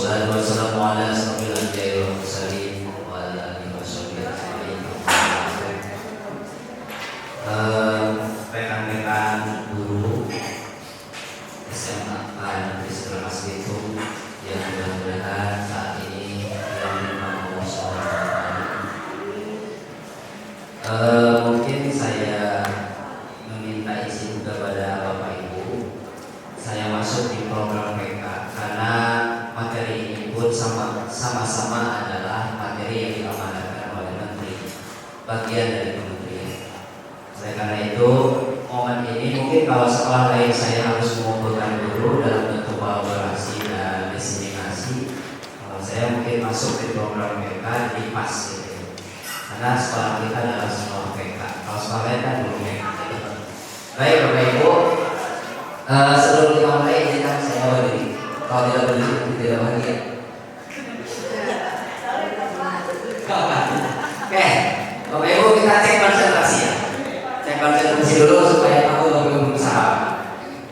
Wassalatu wassalamu ala asrofil anbiya'i wal mursalin wa ala alihi washabihi ajma'in. Rekan-rekan guru SMA Negeri Sekolah Masjidum yang mudah-mudahan saat ini dirahmati Allah SWT. Mungkin saya meminta izin kepada Bapak Ibu, saya masuk di program PK karena materi ini pun sama-sama adalah materi yang diamanatkan oleh Menteri, bagian dari kementerian. Oleh karena itu, momen ini mungkin kalau sekolah lain saya harus mengumpulkan guru dalam bentuk kolaborasi dan diseminasi, kalau saya mungkin masuk di program PK di PAS gitu. Karena sekolah kita adalah sekolah PK, kalau sekolah lain kan belum PK. Baik Bapak Ibu, sebelum kita mulai izinkan saya berdiri. Kalau tidak berdiri tidak bahagia. Oke, Bapak Ibu kita cek konsentrasi ya. Cek konsentrasi dulu supaya tahu Bapak Ibu berusaha.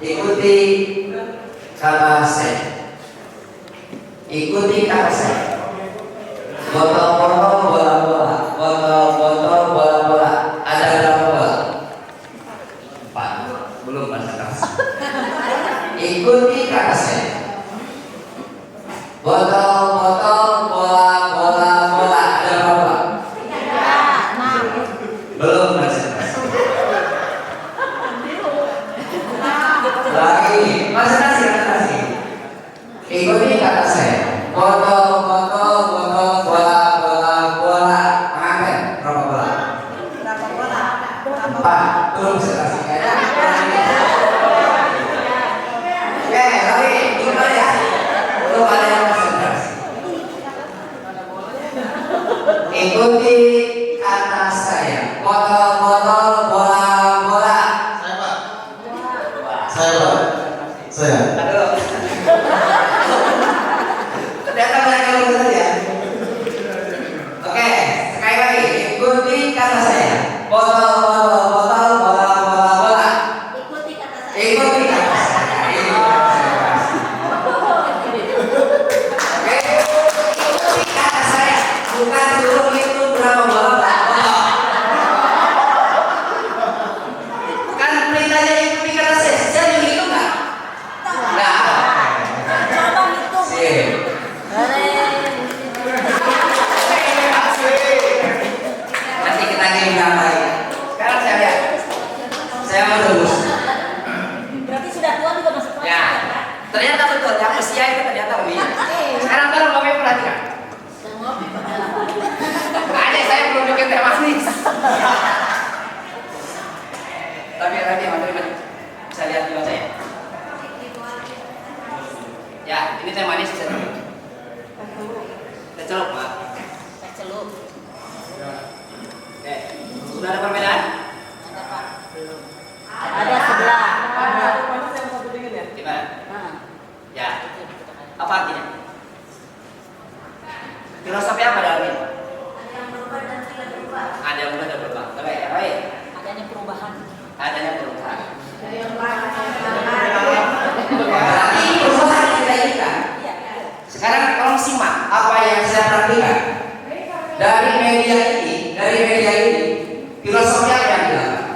Ikuti kata saya. Ikuti kata saya. Botol-botol bola-bola. Botol-botol bola-bola. Ada berapa bola? 4. Belum konsentrasi. Ikuti kata saya. Botol-botol bola-bola bola. Ada berapa? Belum konsentrasi. Lagi konsentrasi. Ikuti kata saya. Botol-botol bola-bola bola. Pengantin berapa bola? 4. Belum konsentrasi. Oke, lagi gimana ya? Belum ada yang konsentrasi. Ikuti kata saya. Botol-botol bola-bola. Saya. Aduh. Ternyata banyak yang belum tadi ya. Oke, sekali lagi. Ikuti kata saya. Botol-botol bola-bola bola. Ikuti kata saya. Ikuti kata saya. Oke, ikuti kata saya. Bukan suruh itu berapa bola. Kan perintahnya ikuti kata saya. Saya juga itu nggak? Nggak. Coba hitung. Sip. Nanti kita kirim gambar. Sekarang saya lihat. Saya mau lulus. Berarti sudah tua juga masuk kelas. Ya, ternyata betul. Yang usia itu ternyata lebih. Sekarang tolong Bapak Ibu perhatikan. Aja saya belum bikin teh manis. Tapi materi bisa lihat juga saya. Ya, ini teh manis bisa dulu. Teh celup, Pak. Teh celup. Oke, sudah ada perbedaan? Ada Pak? Belum. Ada sebelah. Gimana? Nah. Ya, apa artinya? Filosofi apa dalam ini? Ada yang berubah dan tidak berubah. Ada yang mudah dan berubah. Baik. Adanya perubahan. Adanya perubahan. Ada yang berubah. Berarti perubahan yang kita inginkan. Iya. Sekarang tolong simak apa yang saya perhatikan dari media ini. Filosofi apa yang dilakukan?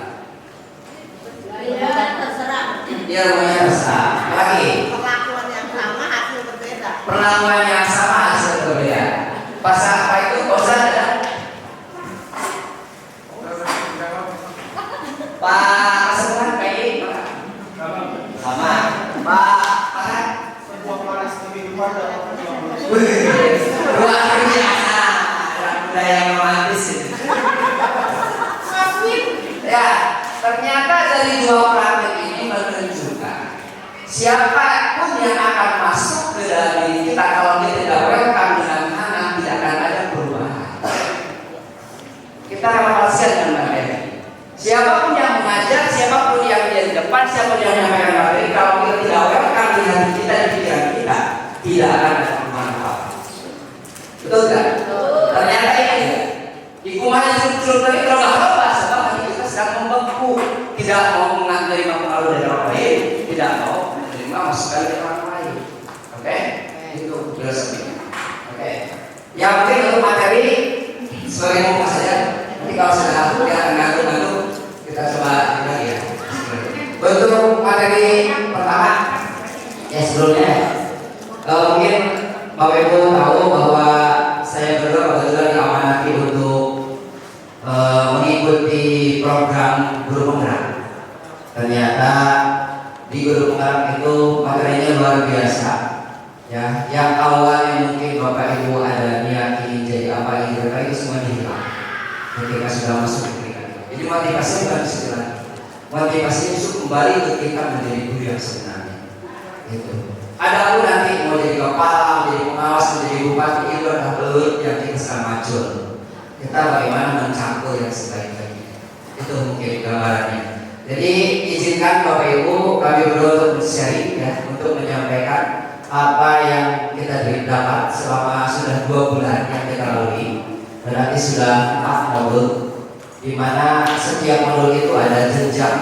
Bukan terserah. Dia rumahnya besar. Lagi. Perlakuan yang sama hasil berbeda. Perlakuan yang sama hasil berbeda. Pasal apa itu? Bosan ada? Pak Sebulan kayak ini sama. Pak dua biasa. Budaya yang romantis itu. Ya, ternyata dari dua praktik ini menunjukkan siapapun yang akan masuk ke dalam diri kita kalau kita tidak welcome dengan tangan tidak akan ada perubahan. Kita relasikan dengan materi. Siapapun yang mengajar, siapapun yang di depan, siapapun yang menyampaikan materi, kalau kita tidak welcome di hati kita, di pikiran kita, tidak akan ada perubahan apa-apa. Betul kan? Ternyata ini di kumaha cukup lagi kalau nggak apa sebab hati kita sedang membeku, tidak mau menerima pengaruh dari orang lain, tidak mau menerima masukan dari orang lain. Oke? itu filosofi. Oke. Yang penting untuk materi sebagai muka saja. Nanti kalau sudah dia akan ngantuk-ngantuk, kita coba lagi ya. Untuk materi pertama, ya sebelumnya mungkin Bapak Ibu tahu bahwa saya berdua kebetulan diamanati untuk mengikuti program guru penggerak. Ternyata di guru penggerak itu materinya luar biasa. Ya, yang awalnya mungkin Bapak Ibu ada niat ingin jadi apa ingin berapa itu semua hilang ketika sudah masuk ke pendidikan. Jadi motivasi bukan disitu lagi. Motivasi untuk kembali ketika menjadi guru yang sebenarnya. Gitu. Ada pun nanti mau jadi kepala, menjadi pengawas, menjadi bupati itu adalah belut yang kita sedang macul. Kita bagaimana mencampur yang sebaik-baiknya. Itu mungkin gambarannya. Jadi izinkan Bapak Ibu kami berdua untuk sharing ya, untuk menyampaikan apa yang kita dapat selama sudah 2 bulan yang kita lalui. Berarti sudah 4 modul, di mana setiap modul itu ada jenjang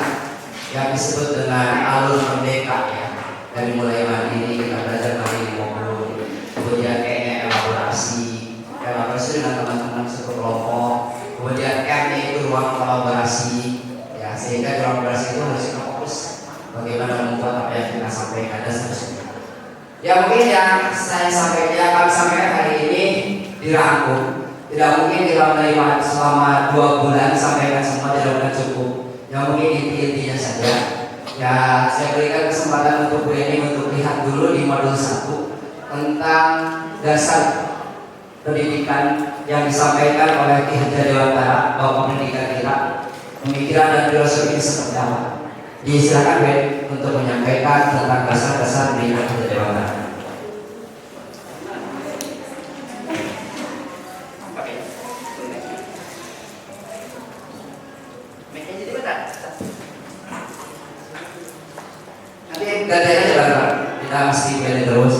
yang disebut dengan alur merdeka ya. Dari mulai mandiri kita belajar mandiri modul, kemudian elaborasi dengan teman-teman satu kelompok, kemudian M itu ruang kolaborasi ya, sehingga di ruang kolaborasi itu harus kita fokus bagaimana membuat apa yang kita sampaikan dan seterusnya. Ya mungkin yang saya sampaikan, kami sampaikan hari ini dirangkum. Tidak mungkin kita menerima selama 2 bulan sampaikan semua, tidak akan cukup. Yang mungkin inti-intinya saja. Ya saya berikan kesempatan untuk Bu Eni untuk lihat dulu di modul 1 tentang dasar pendidikan yang disampaikan oleh Ki Hajar Dewantara, Bapak Pendidikan kita. Pemikiran dan filosofi ini seperti apa? Disilakan Ben untuk menyampaikan tentang dasar-dasar pendidikan Ki Hajar Dewantara. Nanti gantian aja Bapak, kita mesti pilih terus.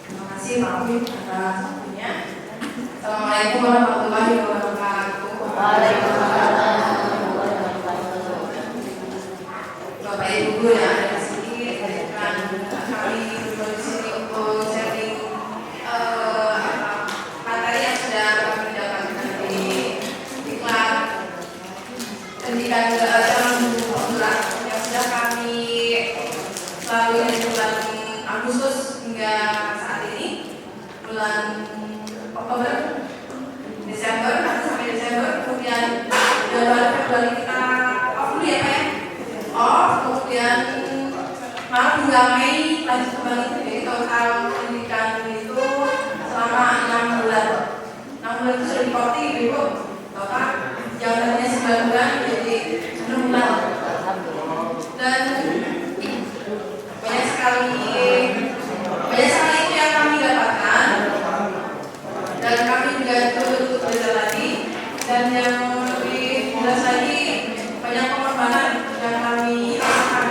Terima kasih Pak Afif atas waktunya. Assalamualaikum warahmatullahi wabarakatuh. Waalaikumsalam warahmatullahi wabarakatuh. Bapak Ibu guru yang ada di sini, izinkan kami duduk di sini untuk sharing materi yang sudah kami dapatkan di Diklat Pendidikan dalam Penggerak yang sudah kami lalui dari bulan Agustus hingga saat ini, bulan Oktober, Desember, sampai Desember, kemudian Januari, Februari kita off dulu ya Pak ya? Off, kemudian Maret hingga Mei lanjut kembali. Jadi total pendidikan itu selama 6 bulan. 6 bulan itu sudah dipoti Ibu Bapak, yang tadinya 9 bulan jadi 6 bulan. Dan banyak sekali itu yang kami dapatkan, dan kami juga terus belajar lagi, dan yang lebih jelas lagi banyak pengorbanan yang kami lakukan.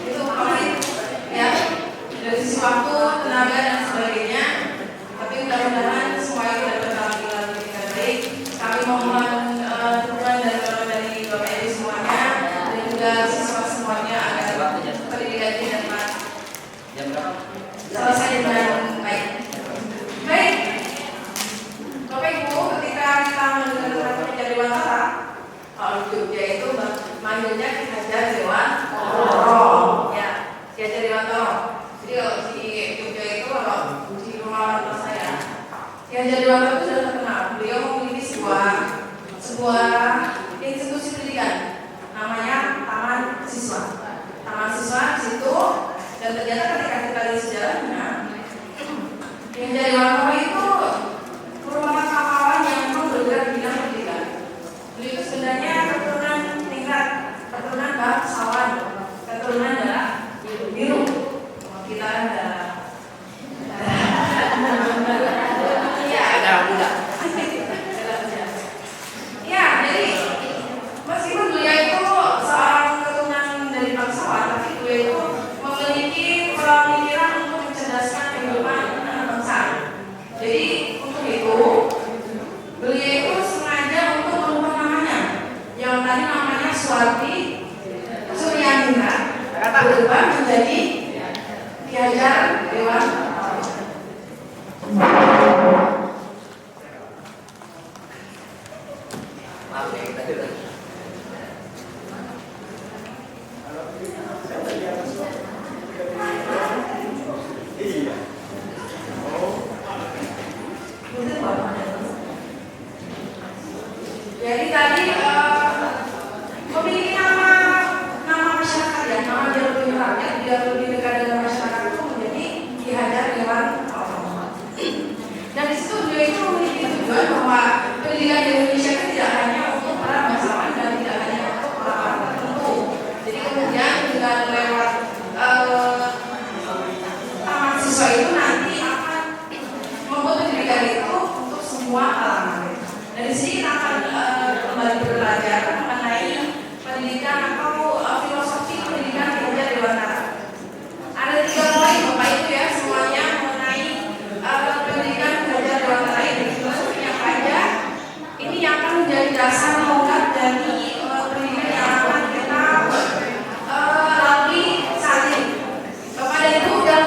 Itu komit ya, dari sisi waktu, tenaga dan sebagainya. Tapi mudah-mudahan semua itu dapat kami lalui dengan baik. Kami mohon dukungan dari Bapak Ibu semuanya dan juga siswa semuanya agar pendidikan ini dapat selesai dengan baik. Baik, Bapak Ibu, ketika kita mendengar Ki Hajar Dewantara, kalau di Jogja itu manggilnya Ki Hajar Dewantara, ya, Ki Hajar Dewantara. Jadi kalau di Jogja itu kalau di rumah orang tua saya, Ki Hajar Dewantara itu sudah terkenal. Beliau memiliki sebuah institusi pendidikan, namanya Taman Siswa. Taman Siswa di situ. Dan ternyata ketika kita lihat sejarahnya, Ki Hajar Dewantara itu merupakan pahlawan yang memang bergerak di bidang pendidikan. Beliau itu sebenarnya keturunan bangsawan, keturunan darah biru. Kita darah muda. Ya, jadi meskipun beliau itu seorang keturunan dari bangsawan, tapi beliau itu memiliki pemikiran untuk mencerdaskan kehidupan anak bangsa. Jadi untuk itu beliau itu sengaja untuk merubah namanya, yang tadi namanya Iswati Suryanindra berubah menjadi Ki Hajar Dewantara. Jadi tadi memiliki nama masyarakat ya, nama jalur pemilih rakyat biar lebih dekat dengan masyarakat itu menjadi Ki Hajar Dewantara. Dan di situ beliau itu memiliki tujuan bahwa pendidikan di Indonesia itu tidak hanya untuk para bangsawan dan tidak hanya untuk orang-orang tertentu. Jadi kemudian dengan lewat taman siswa itu nanti akan membuat pendidikan itu untuk semua kalangan. Dan di sini kita akan kembali belajar mengenai pendidikan atau filosofi pendidikan Ki Hajar Dewantara. Ada 3 poin Bapak Ibu ya semuanya mengenai pendidikan Ki Hajar Dewantara ini. Filosofinya apa aja? Ini yang akan menjadi dasar lengkap dari pendidikan yang akan kita lalui saat ini. Bapak dan Ibu udah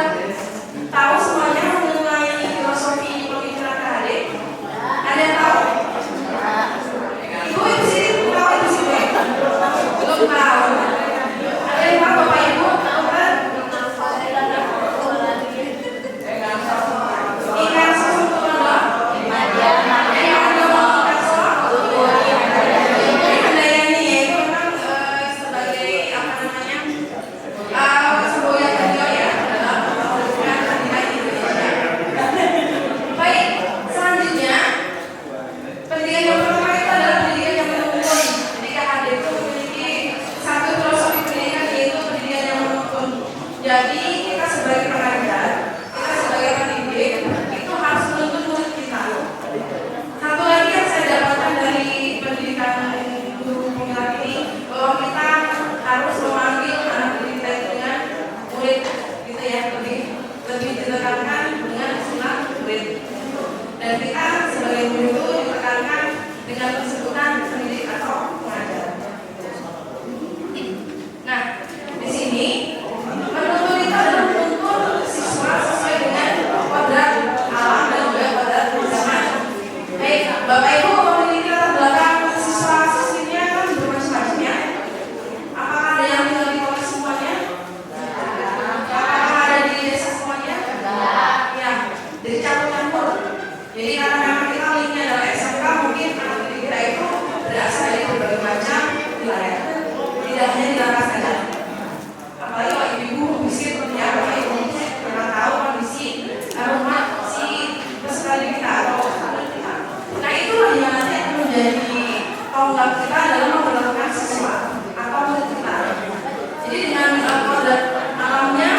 tahu semuanya mengenai filosofi pemikiran KHD? Ada yang tahu? Ibu sini tahu itu sih belum tahu. Ada yang tahu Bapak Ibu? Tahu kan? Ikan susu tulang. Jadi kita sebagai pengajar, kita sebagai pendidik itu harus menuntut murid kita. Satu lagi yang saya dapatkan dari pendidikan guru pemilat ini, bahwa kita harus memanggil anak didik kita dengan murid, gitu ya, lebih ditekankan dengan istilah murid. Dan kita sebagai murid itu ditekankan dengan sebutan pendidik atau pengajar. Nah, di sini menuntut itu adalah menuntut siswa sesuai dengan kodrat alam dan juga kodrat zaman. Baik, Bapak Ibu memiliki latar belakang siswa-siswinya kan bermacam-macam ya. Apakah ada yang tinggal di kota semuanya? Apakah ada di desa semuanya? Ya, jadi campur-campur. Jadi karena memang kita linknya adalah SMK, mungkin anak didik kita itu berasal dari berbagai macam wilayah. Tidak hanya di Langkat saja. Apalagi kalau ibu bisnis seperti apa, Pak Ibu pernah tahu kondisi rumah si peserta didik kita atau anak kita. Nah itulah yang nanti akan menjadi tonggak kita dalam memperlakukan siswa atau murid kita. Jadi dengan kodrat alamnya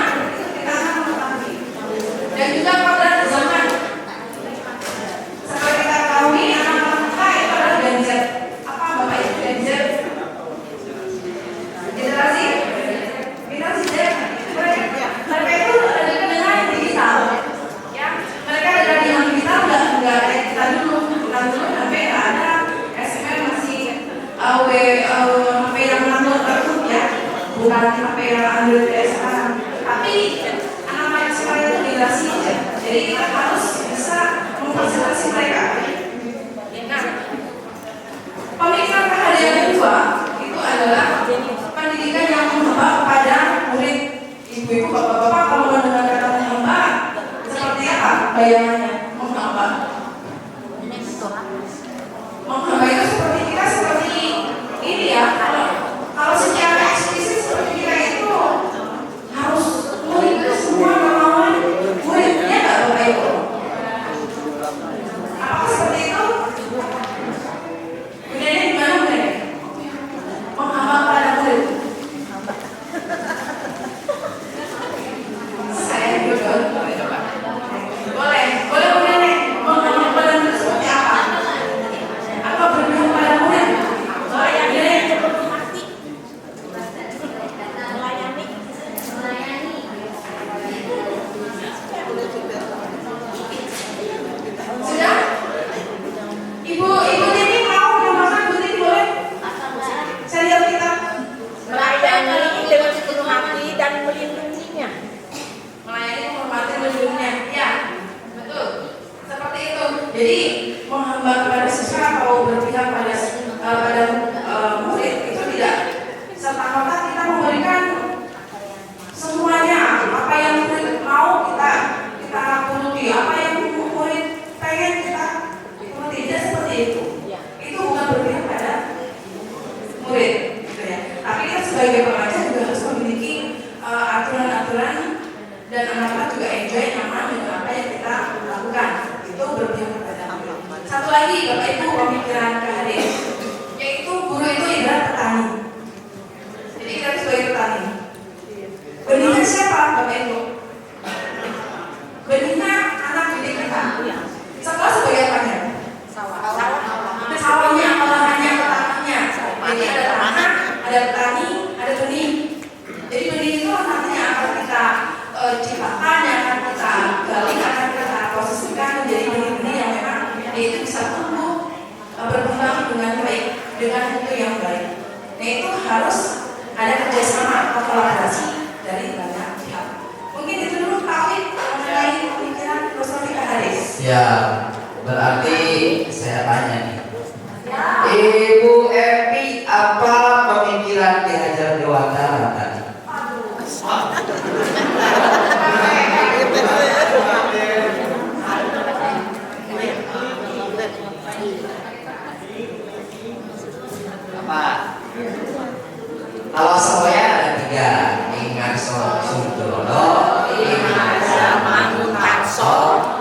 kita akan mengetahui dan juga kodrat zaman. Seperti kita ketahui anak-anak kita itu adalah Gen Z. Apa Bapak Ibu Gen Z? Generasi mereka itu ada dengan digital, ya. Mereka ada di yang digital nggak kayak kita dulu. Kita dulu HP nggak ada, SMS masih HP yang tertutup ya, bukan HP yang Android sekarang. Tapi anak-anak sekarang itu generasi Z. Jadi kita harus bisa memfasilitasi mereka. Nah, pemikiran KHD yang kedua itu adalah pendidikan yang menghamba kepada murid. Ibu-ibu, bapak-bapak kalau mendengar kata menghamba, seperti apa bayangannya menghamba? Menghamba itu seperti kita seperti ini ya. Kalau secara eksplisit seperti kita itu harus murid itu semua melawan muridnya nggak Bapak Ibu? Apakah sebagai pengajar juga harus memiliki aturan-aturan dan anak-anak juga enjoy nyaman dengan apa yang kita lakukan. Itu berpihak kepada murid. Satu lagi Bapak Ibu pemikiran KHD, yaitu guru itu adalah petani. Jadi kita sebagai petani. Benihnya siapa Bapak Ibu? Benihnya anak didik kita. Sekolah sebagai apanya? Sawahnya, olahannya, petanannya. Jadi ada tanah, ada petani, ada benih. Jadi benih itu nantinya akan kita ciptakan, yang akan kita gali, akan kita prosesikan menjadi benih-benih yang memang itu bisa tumbuh berkembang dengan baik, dengan mutu yang baik. Nah itu harus ada kerjasama atau kolaborasi dari banyak pihak. Mungkin itu dulu Pak Wid mengenai pemikiran filosofi Haris. Ya, berarti saya tanya nih, Ibu Epi, apa pemikiran Ki Hajar Dewantara tadi? Apa? Kalau semuanya ada 3, Ingat Sumdono, Ingat Manguntarso,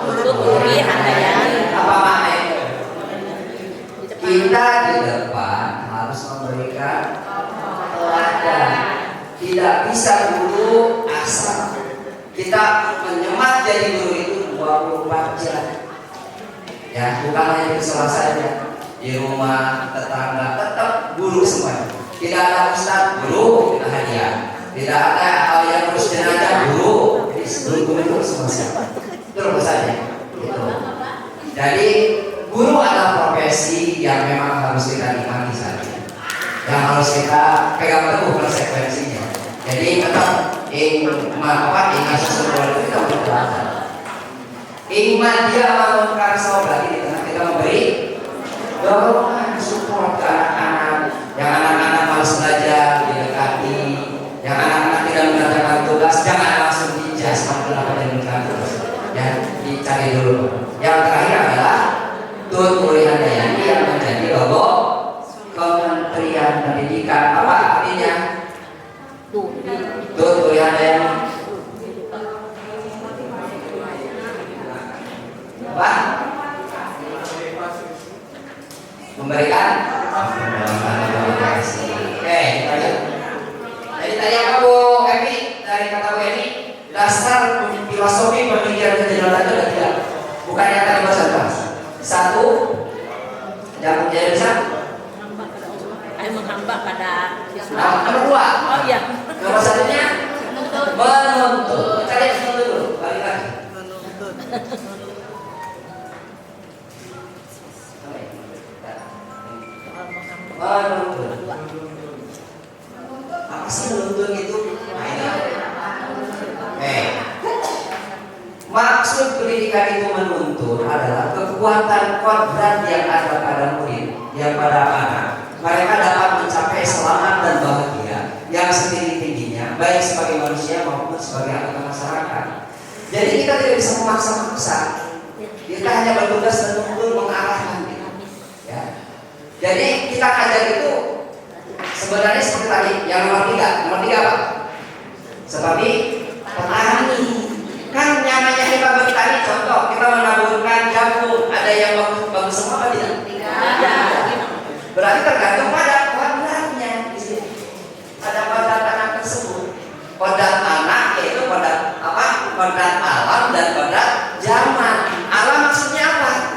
Tuturi Handayani. Apa maknanya? Kita di depan harus memberikan teladan. Tidak bisa guru asal. Kita menyemat jadi guru itu 24 jam. Ya, bukan hanya di sekolah saja. Di rumah, tetangga, tetap guru semua. Tidak ada ustaz, guru, kita hadiah. Tidak ada yang harus jenazah, guru. Jadi guru itu semua siapa? Terus saja. Gitu. Jadi guru adalah profesi yang memang harus kita nikmati saja, yang harus kita pegang teguh konsekuensinya. Jadi tetap ingat sesuatu kita untuk belajar. Iman dia melakukan berarti di tengah kita memberi dorongan support ke anak-anak. Yang anak-anak malas belajar didekati, yang anak-anak tidak mengerjakan tugas jangan langsung dijas melakukan tugas. Ya dicari dulu. Yang terakhir adalah Tuturi Handayani yang menjadi logo Kementerian Pendidikan. Apa artinya? Tuturi Handayani. Apa? Memberikan oke, kita lihat. Jadi tadi apa Bu Epi? Dari kata Bu Epi, dasar filosofi pemikiran kejenuhan itu ada 3. Bukan yang tadi bahas. 1, yang menjadi besar. Menghamba pada siswa. Nomor 2. Oh iya. Nomor 1-nya menuntut. Kita lihat dulu. Balik lagi. Menuntut. Apa sih menuntut itu? Maksud pendidikan itu menuntut adalah kekuatan kodrat yang ada pada murid, yang pada anak. Mereka dapat mencapai selamat dan bahagia yang setinggi-tingginya, baik sebagai manusia maupun sebagai anggota masyarakat. Jadi kita tidak bisa memaksa-maksa. Kita hanya bertugas menuntun, mengarahkan. Ya. Jadi kita ajar itu sebenarnya seperti tadi, yang nomor 3. Nomor 3 apa? Seperti petani. Kan namanya kita bertani, contoh kita menaburkan jagung, ada yang bagus semua apa tidak? Tidak. Berarti tergantung pada kodratnya di sini. Ada kodrat anak tersebut. Kodrat anak yaitu kodrat apa? Kodrat alam dan kodrat zaman. Alam maksudnya apa?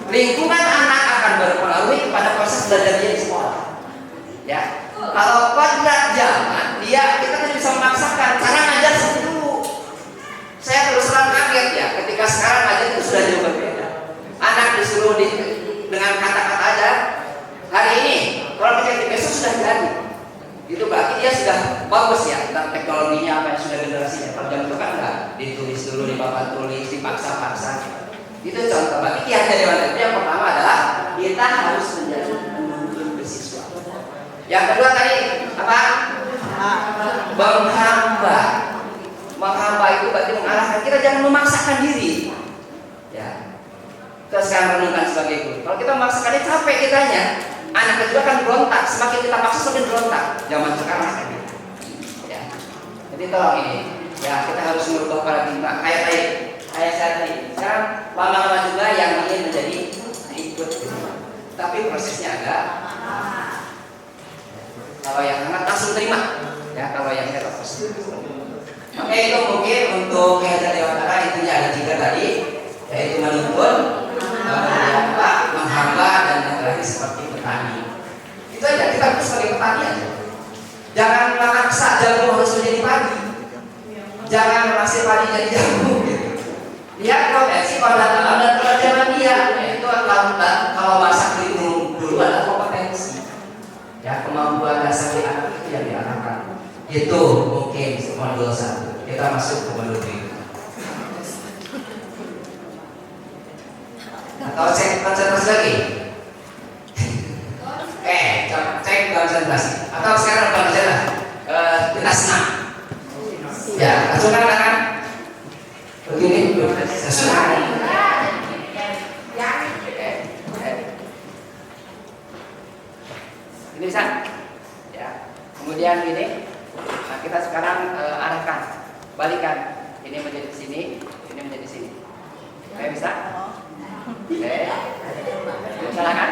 Lingkungan anak akan berpengaruh kepada proses belajar dia di sekolah. Ya. Kalau kodrat zaman, kita tidak bisa memaksakan. Cara ngajar seperti dulu. Saya terus terang kaget ya, ketika sekarang aja itu sudah jauh berbeda. Anak disuruh dengan kata-kata aja. Hari ini, kalau kita besok sudah jadi. Itu berarti dia sudah bagus ya tentang teknologinya apa yang sudah generasinya. Kalau zaman itu kan enggak, ditulis dulu di papan tulis, dipaksa-paksa. Itu contoh. Berarti Ki Hajar Dewantara yang pertama adalah kita harus menjadi penuntun bersiswa. Yang kedua tadi apa? Menghamba. Menghamba itu berarti mengarahkan. Kita jangan memaksakan diri. Ya. Kita sekarang renungkan sebagai guru. Kalau kita memaksakannya capek kitanya. Anak kecil kan berontak. Semakin kita paksa semakin berontak. Zaman sekarang Jadi tolong ini, ya kita harus merubah paradigma. Kayak saya tadi, sekarang lama-lama juga yang ingin menjadi ikut. Tapi prosesnya agak. Kalau yang hangat langsung terima, ya kalau yang hebat pasti. Oke, itu mungkin untuk kehadiran Dewantara intinya ada 3 tadi, yaitu menuntun, menghamba, dan yang terakhir seperti petani. Itu aja, kita harus sebagai petani aja. Jangan maksa jagung harus menjadi padi. Jangan masih padi jadi jagung. Gitu. Lihat potensi pada dalam dan pelajaran dia. Itu kalau masak dulu adalah kompetensi. Ya, kemampuan dasar di anak itu yang diarahkan. Itu mungkin modul 1. Kita masuk ke modul 2. Atau cek konsentrasi lagi. Cek konsentrasi. Atau sekarang belajar kita senang. Ya, langsung kan? Begini, sesuai. Ini bisa, ya. Kemudian gini, nah kita sekarang arahkan, balikan. Ini menjadi sini, ini menjadi sini. Oke, bisa? Oke. Silakan.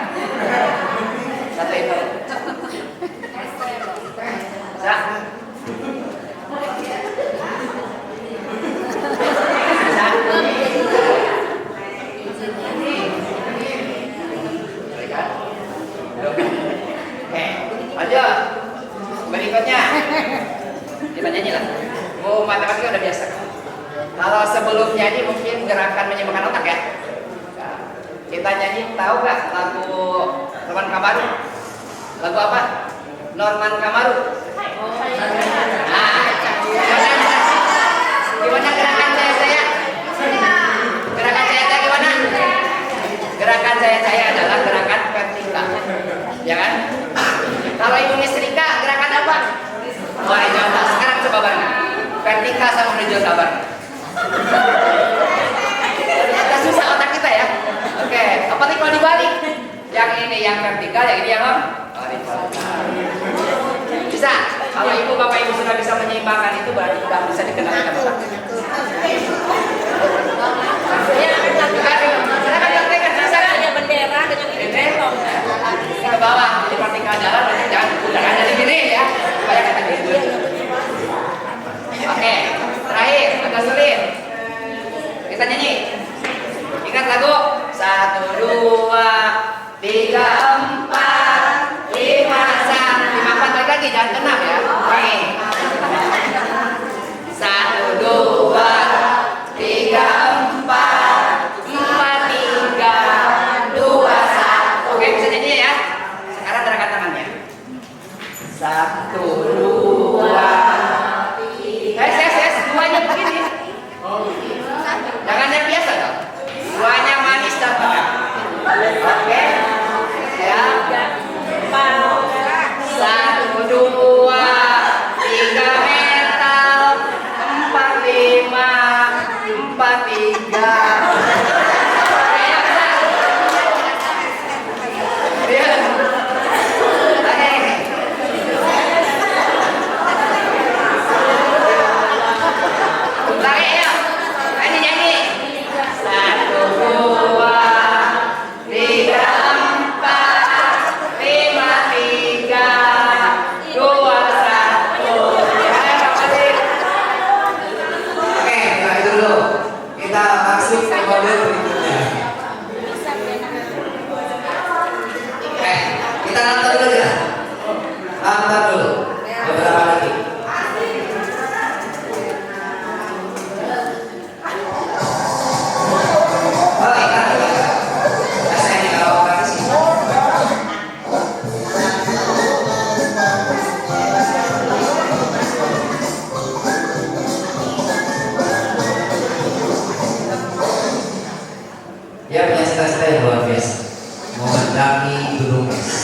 Satu itu. Bisa? Lanjut. Berikutnya kita nyanyi lah. Oh, matematika udah biasa. Kalau sebelum nyanyi mungkin gerakan menyibukkan otak ya. Nah, kita nyanyi, tahu nggak lagu Norman Kamaru? Lagu apa? Norman Kamaru. Nah, gimana gerakan saya? Gerakan saya gimana? Gerakan saya adalah gerakan vertikal, ya kan? Kalau ibu setrika gerakan apa? Horizontal. Sekarang coba bareng. Vertikal sama horizontal bareng. Agak susah otak kita ya. Oke, apalagi kalau dibalik. Yang ini yang vertikal, yang ini yang horizontal. Bisa. Kalau ibu bapak ibu sudah bisa menyeimbangkan itu berarti sudah bisa dikendalikan otak. Silakan praktekkan. Ada bendera dengan ini ke bawah, jadi vertikal jalan, jangan dari kiri ya, supaya kata gitu. Oke, terakhir agak sulit. Kita nyanyi. Ingat lagu? 1, 2, 3, 4, 5, 4 lagi, jangan kenap ya. Oke. 1, 2, 3, 4, 3, 2, 1. Oke, bisa nyanyi ya. Sekarang gerakan tangannya. 1, 2, 3. Duanya begini. Jangan yang biasa dong. Duanya manis dan pedas. Oke. Ya. 1, 2, 3 metal, 4, 5, 4, 3. Dia punya cita-cita yang luar biasa, mau mendaki gunung es.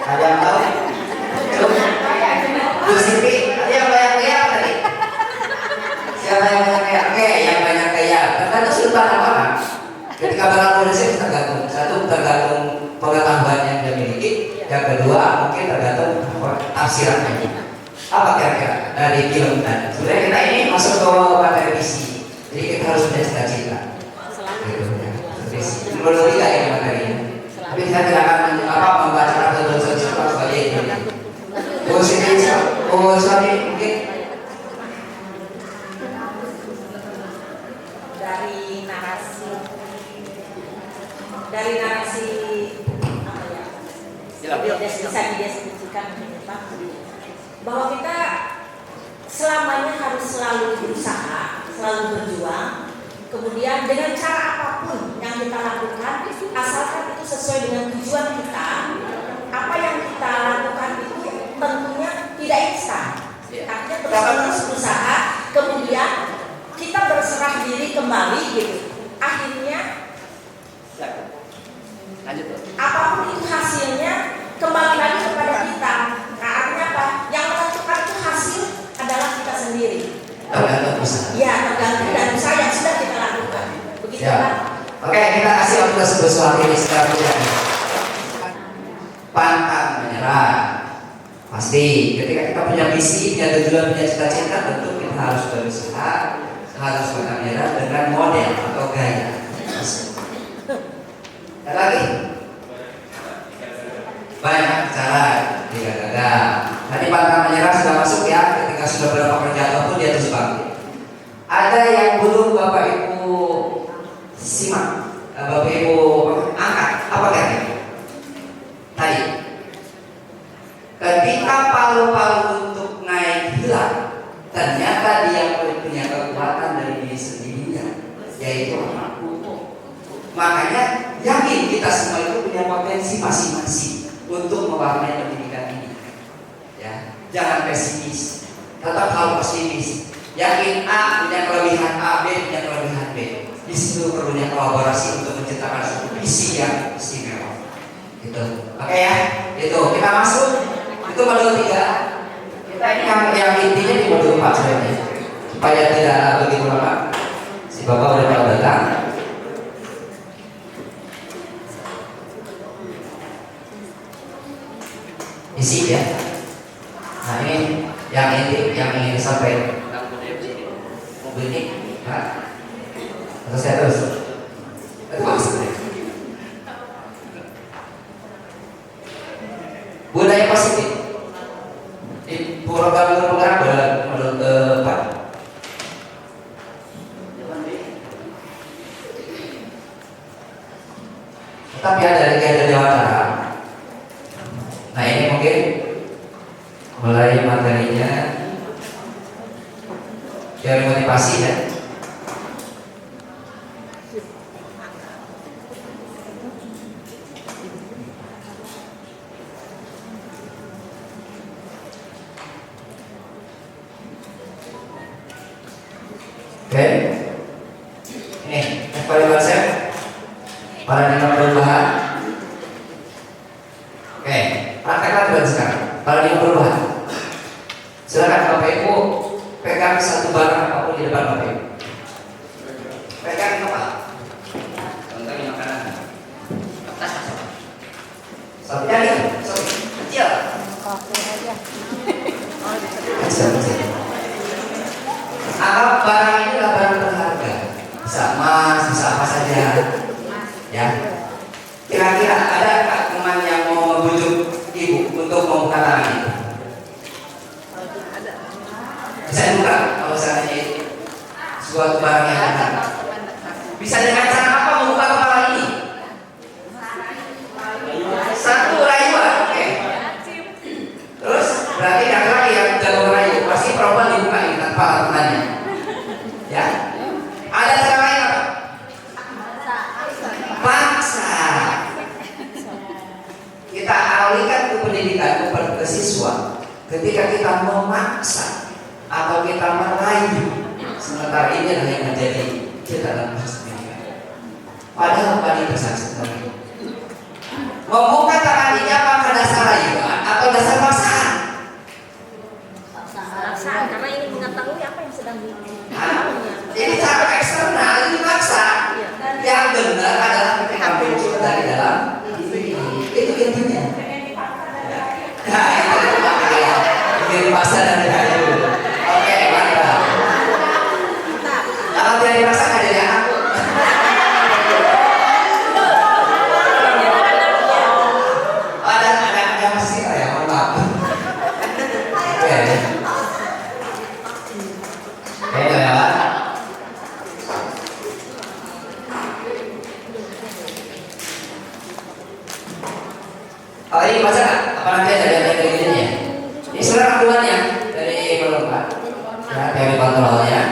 Ada yang tahu? Coba. Bu Siti, ada yang banyak kayak tadi? Siapa yang banyak kayak? Oke, yang banyak kayak. Karena sudut pandang orang. Ketika berlaku resep tergantung. Satu tergantung pengetahuan yang dia miliki. Yang kedua mungkin tergantung tafsirannya. Apa kira-kira dari film tadi? Sebenarnya kita ini masuk ke materi visi. Jadi kita harus punya cita-cita. Gitu ya. Visi. Menurut kita ini materinya. Tapi saya tidak akan membaca atau dosen sebagai ini. Sony mungkin dari narasi apa ya? Bisa dideskripsikan Pak, bahwa kita selamanya harus selalu berusaha, selalu berjuang. Kemudian dengan cara apapun yang kita lakukan, asalkan itu sesuai dengan tujuan kita, apa yang kita lakukan itu tentunya tidak instan. Artinya terus berusaha, kemudian kita berserah diri kembali gitu. Akhirnya lanjut. apapun itu hasilnya kembali lagi kepada kita. Nah, artinya apa? Yang menentukan itu hasil adalah kita sendiri. Tergantung usaha. Ya, tergantung dan usaha yang sudah kita lakukan. Begitu Ya. Pak. Oke, kita kasih waktu ke soal ini sekarang. Pantang menyerah. Pasti ketika kita punya visi, punya tujuan, punya cita-cita, tentu kita harus berusaha, harus pantang menyerah dengan model atau gaya. Ada lagi? Banyak cara tidak gagal. Tadi pantang menyerah sudah masuk ya. Ketika sudah berapa kerjaan pun dia terus bangkit. Ada yang belum Bapak Ibu simak, Bapak Ibu angkat. Apa kira-kira? Tadi ketika palu-palu untuk naik hilang, ternyata dia punya kekuatan dari diri sendirinya, yaitu apa? Makanya yakin kita semua itu punya potensi masing-masing untuk mewarnai pendidikan ini. Ya, jangan pesimis, tetap harus optimis. Yakin A punya kelebihan A, B punya kelebihan B. Di situ perlunya kolaborasi untuk menciptakan suatu visi yang istimewa. Gitu. Oke ya, itu kita masuk. Itu modul 3. Kita ini yang intinya di modul 4 sebenarnya. Supaya tidak begitu lama. Si Bapak udah pada datang. Isi ya. Nah ini yang inti yang ingin disampaikan. Mobil ini, Pak. Terus saya terus. Itu maksudnya. Budaya positif. Di program penggerak menurut Pak. Tapi ada dari Kader Jawa Tengah. Nah ini mungkin mulai materinya dari motivasi ya. Oke, ini kembali konsep paradigma perubahan. Oke, praktekkan dulu sekarang paradigma perubahan. Silakan Bapak Ibu pegang satu barang apapun di depan Bapak Ibu. Pegang apa? Contohnya makanan. Sampai jadi, kecil. Kecil. Anggap barang ini adalah barang berharga. Bisa emas, bisa apa saja. Ya. Kira-kira ada teman yang mau membujuk ibu untuk membuka tangan itu? Bisa buka kalau seandainya itu suatu barang yang berharga. Bisa dengan cara apa membuka kepala ini? Satu rayuan, oke. Terus berarti laki-laki yang jago merayu pasti perempuan dibuka ini tanpa tangannya. Ya. Ada cara lain apa? Paksa. Kita alihkan ke pendidikan kepada siswa. Ketika kita memaksa atau kita merayu, sementara ini adalah yang menjadi kita dalam proses pendidikan. Padahal tadi bersaksi membuka tangan ini apa pada dasar rayu? Apa nanti ada dari ini ya? Ini sebenarnya rangkumannya dari Pak. Ya, dari kontrolnya.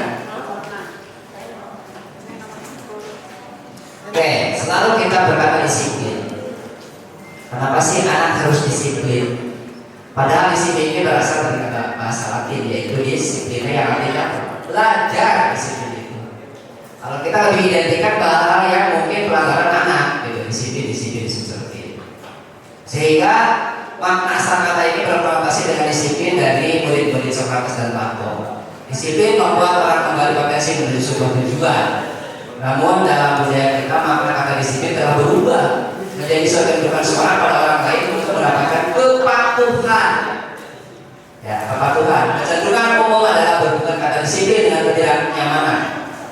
Oke, selalu kita berkata disiplin. Kenapa sih anak harus disiplin? Padahal disiplin ini berasal dari kata bahasa Latin, yaitu disiplin yang artinya belajar disiplin itu. Kalau kita lebih identikan ke hal yang mungkin pelanggaran anak, gitu, disiplin seperti itu. Sehingga makna asal kata ini berkonotasi dengan disiplin dari murid-murid Sokrates dan Plato. Disiplin membuat orang kembali potensi menuju sebuah tujuan. Namun dalam budaya kita makna kata disiplin telah berubah menjadi suatu kehidupan seorang pada orang lain untuk mendapatkan kepatuhan. Ya, kepatuhan. Kecenderungan umum adalah berhubungan kata disiplin dengan ketidaknyamanan,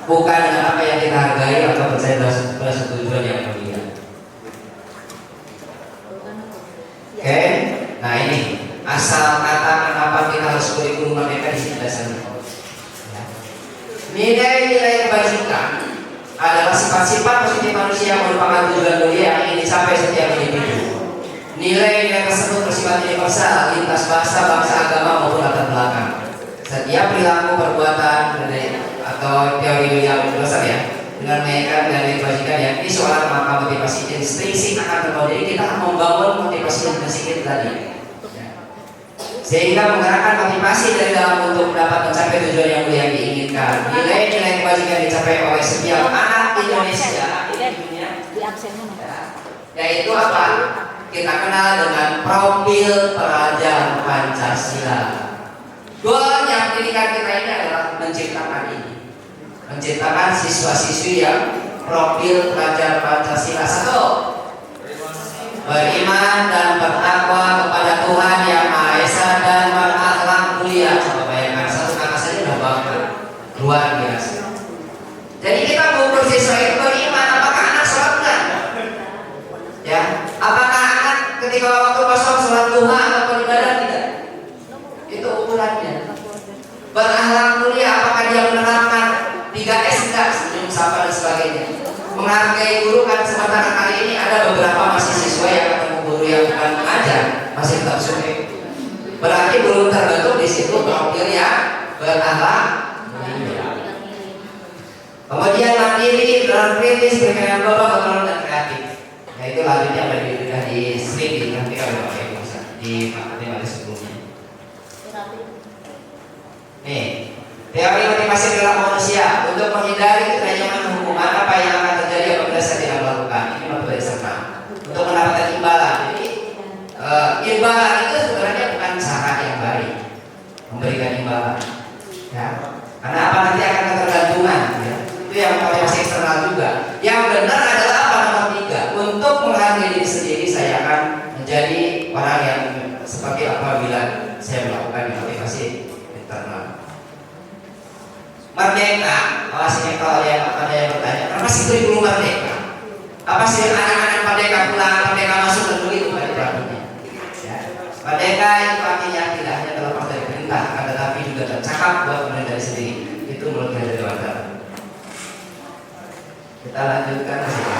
bukan dengan apa yang kita hargai atau percaya pada suatu tujuan yang mulia. Oke, nah ini asal kata kenapa kita harus kurikulum merdeka di sini dasarnya. Ya. Nilai-nilai kebajikan adalah sifat-sifat positif manusia yang merupakan tujuan mulia yang ingin dicapai setiap individu. Nilai-nilai tersebut bersifat universal, lintas bahasa, bangsa, agama maupun latar belakang. Setiap perilaku, perbuatan, atau teori yang universal ya, dengan mengaitkan nilai kebajikan yang ini soal maka motivasi intrinsik akan terbawa. Jadi kita akan membangun motivasi intrinsik itu tadi. Sehingga menggerakkan motivasi dari dalam untuk dapat mencapai tujuan yang mulia yang diinginkan. Nilai-nilai kebajikan dicapai oleh setiap anak Indonesia di dunia, yaitu apa? Kita kenal dengan profil pelajar Pancasila. Goalnya pendidikan kita ini adalah menciptakan ini, menciptakan siswa-siswi yang profil pelajar Pancasila. Satu, beriman dan bertakwa kepada Tuhan Yang Maha Esa dan berakhlak mulia. Coba bayangkan, satu kata saja sudah bangga, luar biasa. Jadi kita mengukur siswa itu beriman. Apakah anak sholat enggak? Ya, apakah anak ketika waktu kosong sholat duha atau ibadah tidak? Itu ukurannya. Berakhlak mulia, apakah dia menerapkan 3S enggak? Senyum, sapa dan sebagainya. Menghargai guru kan sementara kali ini ada beberapa masih siswa yang ketemu guru yang bukan mengajar masih tetap suka. Berarti belum terbentuk di situ profil yang berakhlak mulia. Kemudian mandiri, kritis, berkenan global, otonom dan kreatif. Nah itu lanjutnya sudah di slide nanti kalau pakai di materi sebelumnya. Nih, teori motivasi dalam manusia untuk menghindari keteranyaman hukuman apa yang akan terjadi apabila saya tidak melakukan ini materi serta untuk mendapatkan imbalan. Jadi imbalan itu sebenarnya bukan cara yang baik memberikan imbalan, ya. Karena apa nanti akan ketergantungan, ya. Itu yang motivasi eksternal juga. Yang benar adalah apa nomor 3 untuk menghargai diri sendiri. Saya akan menjadi orang yang seperti apabila saya melakukan motivasi internal. Merdeka, awasnya kalau ada yang bertanya, apa sih kurikulum merdeka? Apa sih anak-anak merdeka pulang, merdeka masuk dan begitu pada pelakunya? Ya. Merdeka itu artinya tidak hanya terlepas dari perintah, akan tetapi juga tercakap buat diri sendiri. Itu menurut saya dari wajar. Kita lanjutkan ke sini.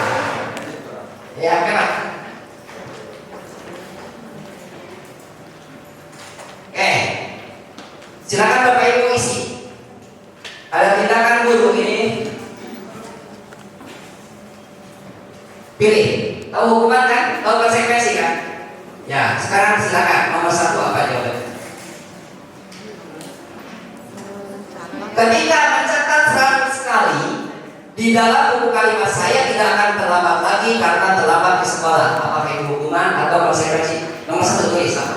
Ya, kenapa? Oke, silakan Bapak Ibu isi. Ada tindakan guru ini. Pilih. Tahu hukuman kan? Tahu konsekuensi kan? Ya, sekarang silakan nomor 1 apa jawabannya? Ketika mencatat 100 kali di dalam buku kalimat saya tidak akan terlambat lagi karena terlambat ke sekolah. Apakah itu hukuman atau konsekuensi? Nomor 1 tulis apa?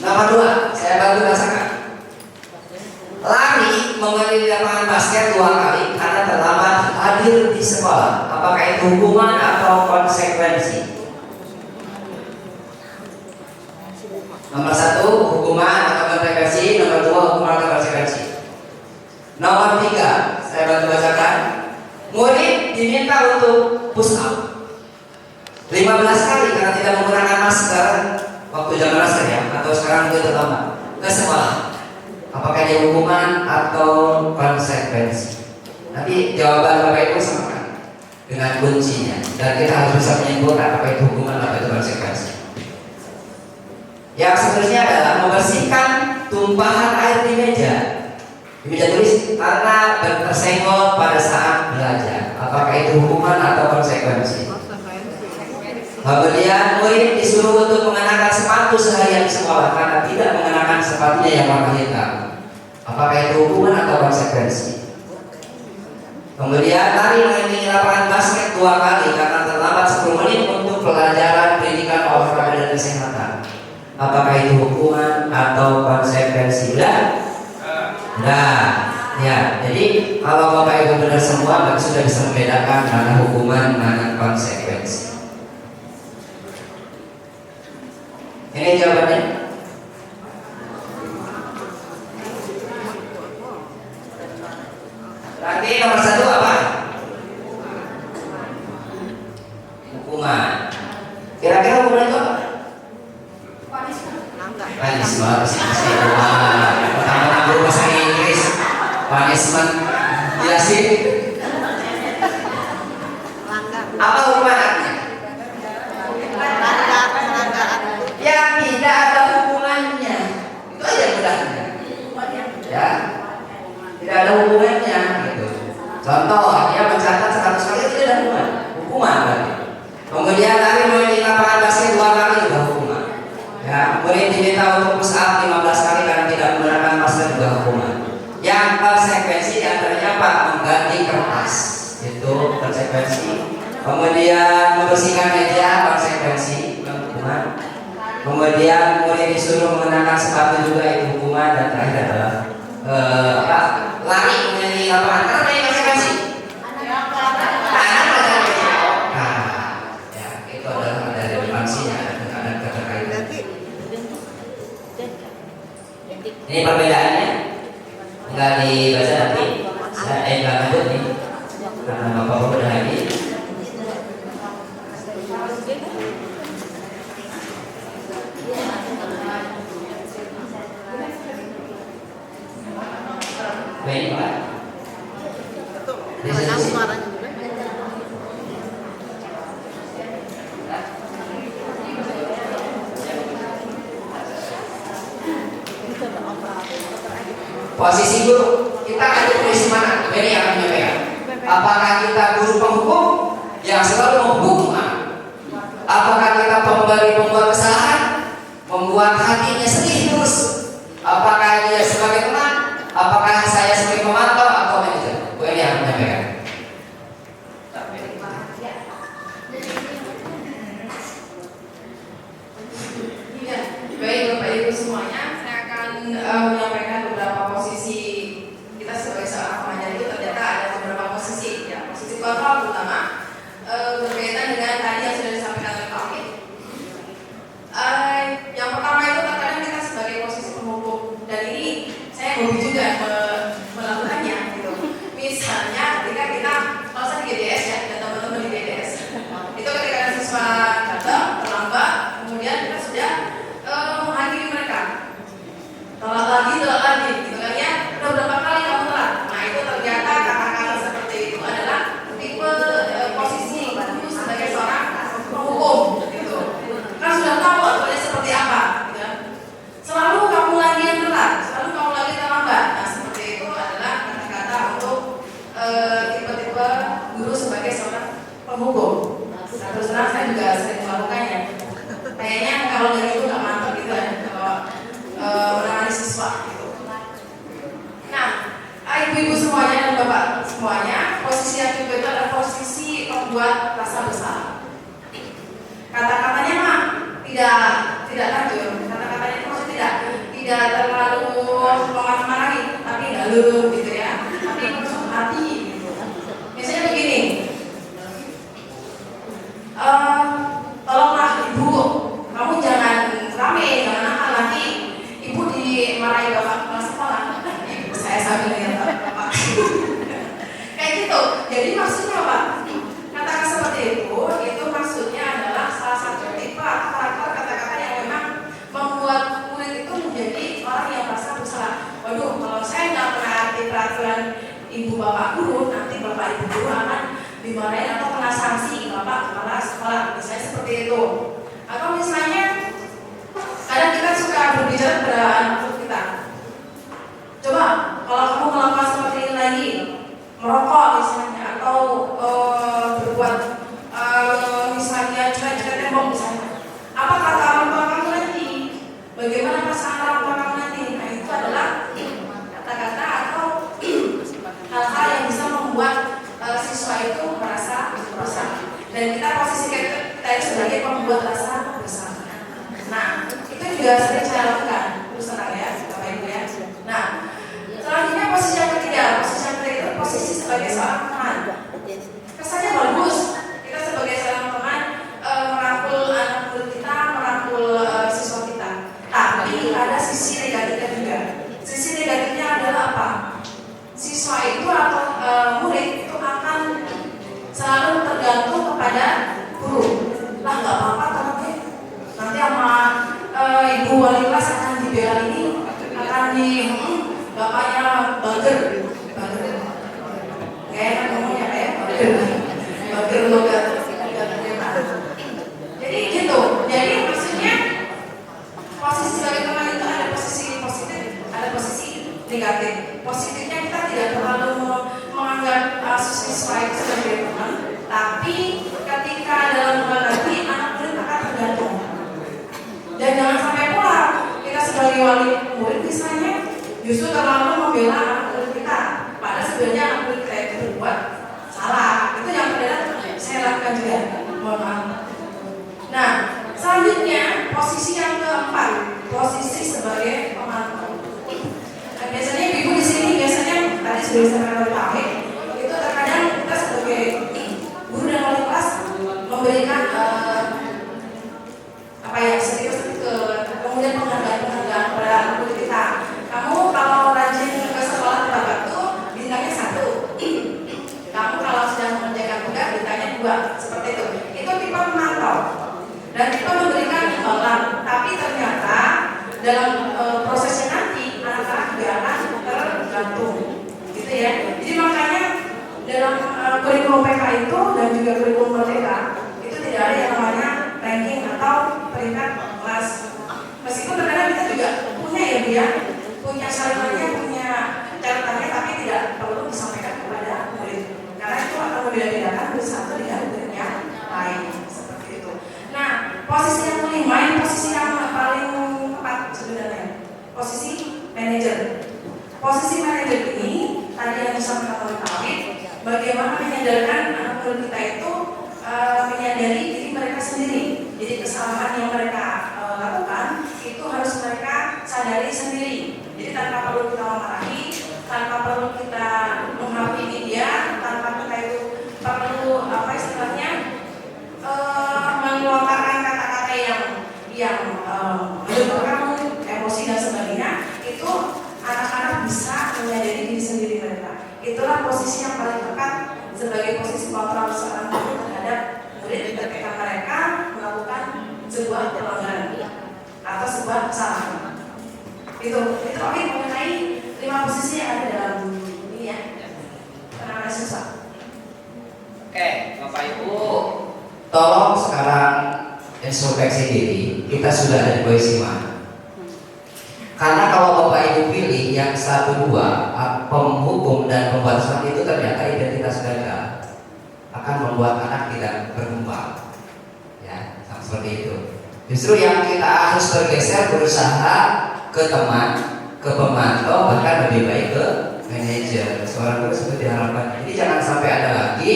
Nomor 2, saya bantu bacakan. Lari mengelilingi lapangan basket 2 kali karena terlambat hadir di sekolah. Apakah itu hukuman atau konsekuensi? Nomor 1 hukuman atau konsekuensi. Nomor 2 hukuman atau konsekuensi. Nomor 3, saya bantu bacakan. Murid diminta untuk push up 15 kali karena tidak menggunakan masker waktu jam masker ya, atau sekarang itu terlambat ke sekolah. Apakah dia hukuman atau konsekuensi? Nanti jawaban Bapak Ibu samakan dengan kuncinya, dan kita harus bisa menyimpulkan apa itu hukuman, apa itu konsekuensi. Yang seterusnya adalah membersihkan tumpahan air di meja tulis karena tersenggol pada saat belajar. Apakah itu hukuman atau konsekuensi? Kemudian murid disuruh untuk mengenakan sepatu seharian di sekolah karena tidak mengenakan sepatunya yang warna hitam. Apakah itu hukuman atau konsekuensi? Kemudian lari mengelilingi lapangan basket 2 kali karena terlambat 10 menit untuk pelajaran pendidikan olahraga dan kesehatan. Apakah itu hukuman atau konsekuensi? Nah, ya, jadi kalau Bapak Ibu benar semua, Bapak sudah bisa membedakan mana hukuman, mana konsekuensi. Ini jawabannya. Berarti nomor 1 apa? Hukuman. Kira-kira hukuman itu apa? Punishment. Pertama guru bahasa Inggris. Punishment. Ya sih. Apa hukuman artinya? Yang tidak ada hubungannya. Itu aja mudahnya. Ya. Tidak ada hubungannya gitu. Contoh, dia mencatat 100 kali itu tidak hukuman. Hukuman berarti. Kemudian lari mengelilingi lapangan basket 2 kali juga hukuman. Ya, murid diminta untuk push up 15 kali karena tidak menggunakan masker juga hukuman. Yang konsekuensi diantaranya apa? Mengganti kertas. Itu konsekuensi. Kemudian membersihkan meja, konsekuensi, hukuman. Kemudian murid disuruh mengenakan sepatu juga, itu hukuman. Dan terakhir adalah lari mengelilingi lapangan karena ini konsekuensi. Ya, itu adalah ada relevansinya dengan kata-kata. Ini perbedaannya nggak dibaca nanti, saya nggak lanjut nih karena bapak udah hadir. Baik Pak. Posisi guru, kita ada posisi mana? Ini yang akan menyampaikan. Apakah kita guru penghukum yang selalu menghukum? Apakah kita pembuat kesalahan, membuat hatinya sedih terus? Apakah dia sebagai teman? Apakah saya sebagai pemantau atau manajer? Ini yang akan menyampaikan. Ya, baik Bapak Ibu semuanya, saya akan menyampaikan beberapa posisi kita sebagai seorang pengajar itu ternyata ada beberapa posisi, ya posisi kontrol terutama berkaitan dengan tadi yang sudah disampaikan oleh Pak Amin. Yang pertama itu terkadang kita sebagai posisi penghukum, dan ini saya hobi juga melakukannya gitu. Misalnya ketika kita kalau saya di GDS ya, dan teman-teman di GDS itu ketika ada siswa datang terlambat, kemudian kita sudah menghakimi mereka telat lagi gitu kan ya, udah berapa kali kamu telat. Nah itu ternyata kata-kata seperti itu adalah tipe posisi guru sebagai seorang penghukum gitu. Kan sudah tahu aturannya seperti apa gitu kan. Selalu kamu lagi yang telat, selalu kamu lagi terlambat. Nah seperti itu adalah kata-kata untuk tipe-tipe guru sebagai seorang penghukum. Nah terus terang saya juga sering melakukannya. Kayaknya kalau dari itu nggak mantap gitu ya kalau menangani siswa gitu. Nah, ibu-ibu semuanya dan bapak semuanya, posisi yang kedua itu adalah posisi membuat rasa bersalah. Kata-katanya mah tidak tajam, kata-katanya itu maksudnya tidak terlalu memarah-marahi, tapi dalam gitu ya, tapi menusuk hati gitu. Misalnya begini, tolonglah ibu, kamu jangan rame, jangan nakal nanti ibu dimarahi bapak kepala sekolah. Ibu saya sambil lihat bapak. Kayak gitu. Jadi maksudnya apa? Kata-kata seperti itu maksudnya adalah salah satu tipe atau karakter kata-kata yang memang membuat murid itu menjadi orang yang merasa bersalah. Waduh, kalau saya nggak menaati peraturan ibu bapak guru, nanti bapak ibu guru akan dimarahin atau kena sekolah, misalnya seperti itu. Atau misalnya kadang kita suka berbicara pada anak kita. Coba kalau kamu melakukan seperti ini lagi, merokok misalnya, atau berbuat misalnya cuek-cuek tembok misalnya, apa kata orang tua kamu nanti? Bagaimana perasaan orang tua kamu nanti? Nah itu adalah kata-kata atau hal-hal yang bisa membuat siswa itu merasa bersalah. Dan kita posisi kita itu sebagai pembuat rasa bersalah. Nah itu juga sering saya lakukan, terus terang ya, Bapak Ibu ya. Nah selanjutnya posisi yang ketiga itu posisi sebagai seorang teman. Kesannya bagus, kita sebagai seorang teman merangkul anak murid kita, merangkul siswa kita. Tapi ada sisi negatifnya juga. Sisi negatifnya adalah apa? Siswa itu atau murid itu akan selalu tergantung kepada guru. Lah nggak apa-apa nanti sama ibu wali kelas akan dibela ini, akan di bapaknya bager, kayak ngomongnya kayak bager logat. Jadi gitu. Jadi maksudnya posisi sebagai teman itu ada posisi positif, ada posisi negatif. Positifnya kita tidak terlalu menganggap siswa itu sebagai teman, tapi ketika dalam menghadapi anak murid akan tergantung. Dan jangan sampai pula kita sebagai wali murid misalnya justru terlalu membela anak murid kita, padahal sebenarnya anak murid kita itu berbuat salah. Itu yang kadang saya lakukan juga. Mohon maaf. Nah, selanjutnya posisi yang keempat, posisi sebagai pemantau. Nah, biasanya ibu di sini biasanya tadi sudah saya pahami, itu terkadang kita sebagai guru dan wali kelas memberikan kemudian penghargaan kepada anak murid kita. Kamu kalau rajin ke sekolah tepat waktu, bintangnya 1. Kamu kalau sedang mengerjakan tugas, bintangnya 2. Seperti itu. Itu tipe memantau dan tipe memberikan imbalan. Tapi ternyata dalam prosesnya nanti anak-anak juga akan tergantung, gitu ya. Jadi makanya dalam kurikulum PK itu dan juga kurikulum Merdeka itu tidak ada yang namanya ranking atau peringkat kelas. Meskipun terkadang kita juga punya ya dia, punya salirannya, punya catatannya, tapi tidak perlu disampaikan kepada murid. Karena itu akan membeda-bedakan murid satu dengan murid yang lain, seperti itu. Nah, posisi yang kelima ini posisi yang paling tepat sebenarnya, posisi manajer. Posisi manajer ini tadi yang disampaikan oleh Pak Awid, bagaimana menyadarkan anak murid kita itu menyadari diri mereka sendiri. Jadi kesalahan yang mereka lakukan itu harus mereka sadari sendiri. Jadi tanpa perlu kita memarahi, tanpa perlu kita menghakimi dia, tanpa kita itu perlu istilahnya mengeluarkan kata-kata yang menyebabkan emosi dan sebagainya. Itu anak-anak bisa menyadari diri sendiri mereka. Itulah posisi yang paling tepat sebagai posisi kontrol seorang guru terhadap murid ketika mereka melakukan sebuah pelanggaran atau sebuah kesalahan. Itu oke mengenai 5 posisi yang ada dalam ini ya. Penanganan siswa. Oke, Bapak Ibu, tolong sekarang introspeksi diri. Kita sudah ada di posisi mana? Karena kalau Bapak Ibu pilih yang 1, 2, penghukum dan pembatasan itu ternyata identitas gagal, akan membuat anak tidak berkembang. Ya, seperti itu. Justru yang kita harus bergeser, berusaha ke teman, ke pemantau, bahkan lebih baik ke manajer. Seorang guru seperti diharapkan. Jadi jangan sampai ada lagi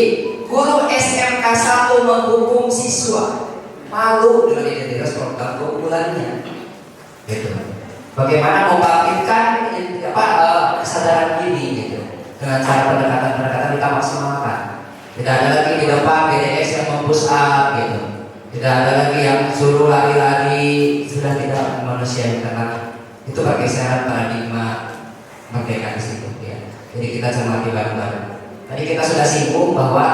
guru SMK 1 menghukum siswa. Malu dengan identitas program keunggulannya. Gitu. Bagaimana membangkitkan kesadaran diri gitu dengan cara pendekatan kita maksimalkan. Tidak ada lagi di depan BDS yang mempush up gitu. Tidak ada lagi yang suruh lari-lari, sudah tidak manusia karena itu pergeseran paradigma merdeka di situ ya. Jadi kita cermati bareng-bareng. Tadi kita sudah singgung bahwa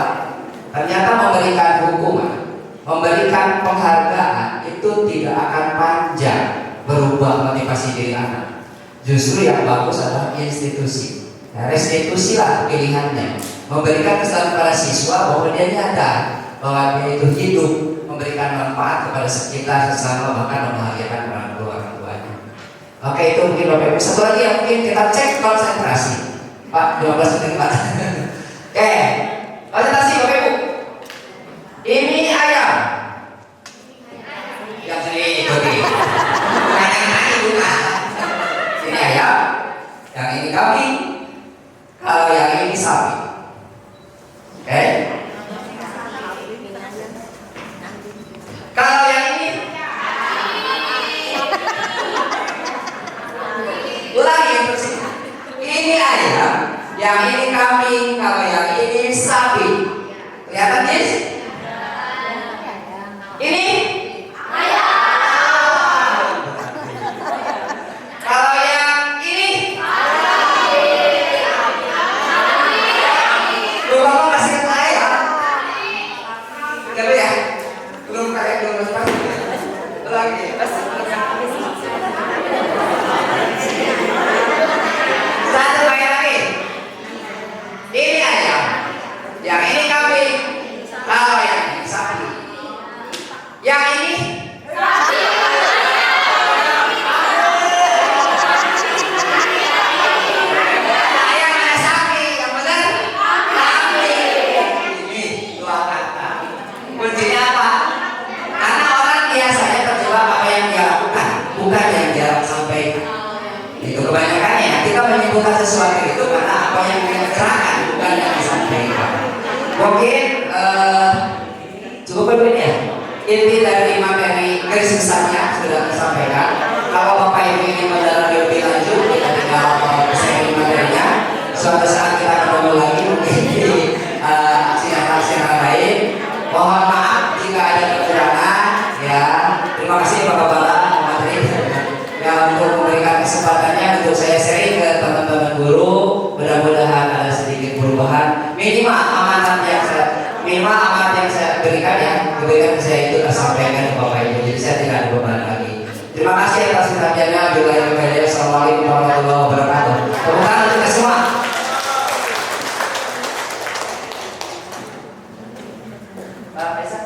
ternyata memberikan hukuman, memberikan penghargaan itu tidak akan panjang berubah motivasi diri anak. Justru yang bagus adalah institusi. Nah, restitusi lah pilihannya. Memberikan kesan kepada siswa bahwa dia nyadar bahwa dia itu hidup memberikan manfaat kepada sekitar, sesama, bahkan membahagiakan orang tuanya. Oke, itu mungkin Bapak Ibu. Satu lagi yang mungkin kita cek konsentrasi. Pak, 15 menit Pak. Oke, konsentrasi Bapak Ibu. Ini ayam. Yang sering ikuti. Bukan yang tadi bukan. Ini ayam. Yang ini kambing. Kalau yang ini sapi. Oke. Kalau yang ini ulangi terus. Ini ayam, yang ini kambing, kalau yang ini sapi. Kelihatan Jis? Ini ayam. Kalau yang ini belum apa masih kata ayam. Coba ya. Belum kayak belum pasti. Lagi. Satu lagi. Ini ayam. Yang ini kambing. Kalau yang ini sapi. Yang ini sapi. Yang mana sapi? Yang benar? Kambing. Ini dua kata. Kuncinya apa? Karena orang biasanya terjebak apa yang dia lakukan, bukan yang dia sampaikan. Itu kebanyakannya kita menyebutkan sesuatu itu karena apa yang dia kerjakan, bukan yang disampaikan. Mungkin cukup berbeda ya. Inti dari materi garis besarnya sudah disampaikan. Kalau Bapak Ibu ingin mendalami lebih lanjut, kita tinggal sharing materinya. Suatu saat kita ketemu lagi mungkin di aksinya lain. Mohon maaf jika ada kekurangan ya. Terima kasih Bapak-bapak materi yang untuk memberikan kesempatannya untuk saya sharing ke teman-teman guru. Mudah-mudahan ada sedikit perubahan. Minimal amanat yang saya berikan ya, kebaikan saya itu tersampaikan ke Bapak Ibu. Jadi saya tidak ada beban lagi. Terima kasih atas perhatiannya. Assalamualaikum warahmatullahi wabarakatuh. Tepuk tangan untuk semua. Pak Esa.